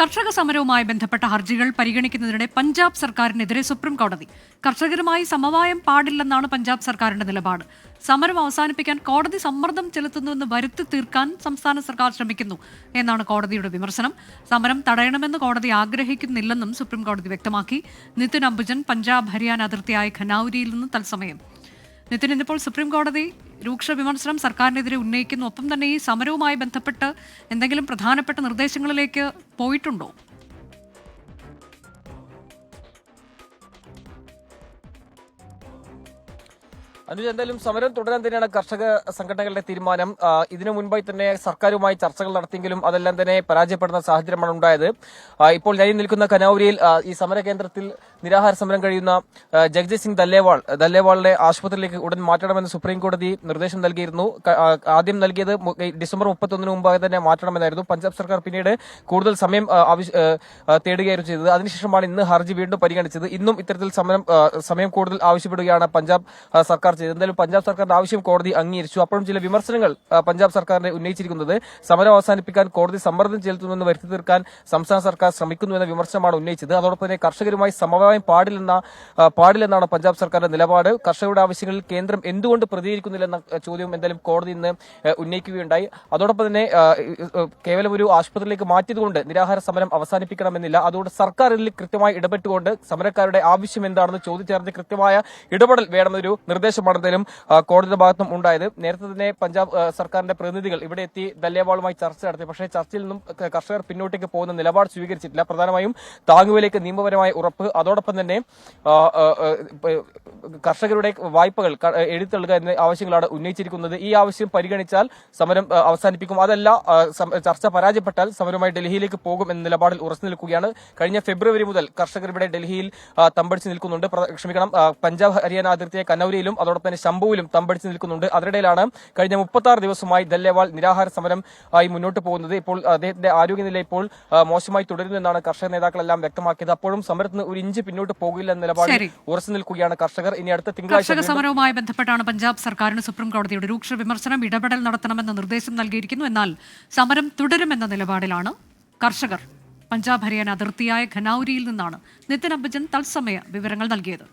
കർഷക സമരവുമായി ബന്ധപ്പെട്ട ഹർജികൾ പരിഗണിക്കുന്നതിനിടെ പഞ്ചാബ് സർക്കാരിനെതിരെ സുപ്രീം കോടതി. കർഷകരുമായി സമവായം പാടില്ലെന്നാണ് പഞ്ചാബ് സർക്കാരിന്റെ നിലപാട്. സമരം അവസാനിപ്പിക്കാൻ കോടതി സമ്മർദ്ദം ചെലുത്തുന്നുവെന്ന് വരുത്തി തീർക്കാൻ സംസ്ഥാന സർക്കാർ ശ്രമിക്കുന്നു എന്നാണ് കോടതിയുടെ വിമർശനം. സമരം തടയണമെന്ന് കോടതി ആഗ്രഹിക്കുന്നില്ലെന്നും സുപ്രീം കോടതി വ്യക്തമാക്കി. നിതിൻ അംബുജൻ പഞ്ചാബ് ഹരിയാന അതിർത്തിയായ ഖനൌരിയിൽ നിന്ന് തത്സമയം. നിതിൻ, ഇന്നിപ്പോൾ സുപ്രീം കോടതി രൂക്ഷ വിമർശനം സർക്കാരിനെതിരെ ഉന്നയിക്കുന്നു. ഒപ്പം തന്നെ ഈ സമരവുമായി ബന്ധപ്പെട്ട് എന്തെങ്കിലും പ്രധാനപ്പെട്ട നിർദ്ദേശങ്ങളിലേക്ക് പോയിട്ടുണ്ടോ? അനുജ്, എന്തായാലും സമരം തുടരാൻ തന്നെയാണ് കർഷക സംഘടനകളുടെ തീരുമാനം. ഇതിനു മുൻപായി തന്നെ സർക്കാരുമായി ചർച്ചകൾ നടത്തിയെങ്കിലും അതെല്ലാം തന്നെ പരാജയപ്പെടുന്ന സാഹചര്യമാണ് ഉണ്ടായത്. ഇപ്പോൾ ഞാൻ നിൽക്കുന്ന ഖനൌരിയിൽ ഈ സമര കേന്ദ്രത്തിൽ നിരാഹാര സമരം കഴിയുന്ന ജഗ്ജിത് സിംഗ് ദല്ലേവാളിനെ ആശുപത്രിയിലേക്ക് ഉടൻ മാറ്റണമെന്ന് സുപ്രീം കോടതി നിർദ്ദേശം നൽകിയിരുന്നു. ആദ്യം നൽകിയത് ഡിസംബർ 31 മുമ്പായി തന്നെ മാറ്റണമെന്നായിരുന്നു. പഞ്ചാബ് സർക്കാർ പിന്നീട് കൂടുതൽ സമയം തേടുകയായിരുന്നു ചെയ്തത്. അതിനുശേഷമാണ് ഇന്ന് ഹർജി വീണ്ടും പരിഗണിച്ചത്. ഇന്നും ഇത്തരത്തിൽ സമയം കൂടുതൽ ആവശ്യപ്പെടുകയാണ് പഞ്ചാബ് സർക്കാർ. എന്തായാലും പഞ്ചാബ് സർക്കാരിന്റെ ആവശ്യം കോടതി അംഗീകരിച്ചു. അപ്പോഴും ചില വിമർശനങ്ങൾ പഞ്ചാബ് സർക്കാരിനെ ഉന്നയിച്ചിരിക്കുന്നത് സമരം അവസാനിപ്പിക്കാൻ കോടതി സമ്മർദ്ദം ചെലുത്തുമെന്ന് വരുത്തി തീർക്കാൻ സംസ്ഥാന സർക്കാർ ശ്രമിക്കുന്നുവെന്ന വിമർശനമാണ് ഉന്നയിച്ചത്. അതോടൊപ്പം തന്നെ കർഷകരുമായി സമവായം പാടില്ലെന്നാണ് പഞ്ചാബ് സർക്കാരിന്റെ നിലപാട്. കർഷകരുടെ ആവശ്യങ്ങളിൽ കേന്ദ്രം എന്തുകൊണ്ട് പ്രതികരിക്കുന്നില്ലെന്ന ചോദ്യം എന്തായാലും കോടതി ഇന്ന് ഉന്നയിക്കുകയുണ്ടായി. അതോടൊപ്പം തന്നെ കേവലം ഒരു ആശുപത്രിയിലേക്ക് മാറ്റിയതുകൊണ്ട് നിരാഹാര സമരം അവസാനിപ്പിക്കണമെന്നില്ല. അതുകൊണ്ട് സർക്കാർ ഇതിൽ കൃത്യമായി ഇടപെട്ടുകൊണ്ട് സമരക്കാരുടെ ആവശ്യം എന്താണെന്ന് ചോദിച്ചറിഞ്ഞ് കൃത്യമായ ഇടപെടൽ വേണമെന്നൊരു നിർദ്ദേശമാണ് എന്തായാലും കോടതിയുടെ ഭാഗത്തും ഉണ്ടായത്. നേരത്തെ തന്നെ പഞ്ചാബ് സർക്കാരിന്റെ പ്രതിനിധികൾ ഇവിടെ എത്തി ദല്ലേവാളുമായി ചർച്ച നടത്തി. പക്ഷേ ചർച്ചയിൽ നിന്നും കർഷകർ പിന്നോട്ടേക്ക് പോകുന്ന നിലപാട് സ്വീകരിച്ചിട്ടില്ല. പ്രധാനമായും താങ്ങുവിലയ്ക്ക് നിയമപരമായ ഉറപ്പ്, അതോടൊപ്പം തന്നെ കർഷകരുടെ വായ്പകൾ എഴുത്തള്ളുക എന്ന ആവശ്യങ്ങളാണ് ഉന്നയിച്ചിരിക്കുന്നത്. ഈ ആവശ്യം പരിഗണിച്ചാൽ സമരം അവസാനിപ്പിക്കും. അതല്ല, ചർച്ച പരാജയപ്പെട്ടാൽ സമരവുമായി ഡൽഹിയിലേക്ക് പോകും എന്ന നിലപാടിൽ ഉറച്ചു നിൽക്കുകയാണ്. കഴിഞ്ഞ ഫെബ്രുവരി മുതൽ കർഷകർ ഇവിടെ ഡൽഹിയിൽ തമ്പടിച്ച് നിൽക്കുന്നുണ്ട്. പഞ്ചാബ് ഹരിയാന അതിർത്തിയെ ഖനൌരിയിലും അതോടൊപ്പം തന്നെ ശംഭുവിലും തമ്പടിച്ച് നിൽക്കുന്നുണ്ട്. അതിനിടയിലാണ് കഴിഞ്ഞ 36 ദിവസമായി ദല്ലേവാൾ നിരാഹാര സമരം ആയി മുന്നോട്ട് പോകുന്നത്. ഇപ്പോൾ അദ്ദേഹത്തിന്റെ ആരോഗ്യനില ഇപ്പോൾ മോശമായി തുടരുമെന്നാണ് കർഷക നേതാക്കളെല്ലാം വ്യക്തമാക്കിയത്. അപ്പോഴും സമരത്തിന് ഒരു ഇഞ്ച് പിന്നോട്ട് പോകില്ല എന്ന നിലപാടിൽ ഉറച്ചു നിൽക്കുകയാണ് കർഷകർ. ഇനി അടുത്ത തിങ്കളാഴ്ച സമരവുമായി ബന്ധപ്പെട്ടാണ് പഞ്ചാബ് സർക്കാരിന് സുപ്രീം കോടതിയുടെ രൂക്ഷ വിമർശനം. ഇടപെടൽ നടത്തണമെന്ന നിർദ്ദേശം നൽകിയിരിക്കുന്നു. എന്നാൽ സമരം തുടരുമെന്ന നിലപാടിലാണ് കർഷകർ. പഞ്ചാബ് ഹരിയാന അതിർത്തിയായ ഖനൌരിയിൽ നിന്നാണ് നിതിൻ അംബുജൻ തത്സമയ വിവരങ്ങൾ നൽകിയത്.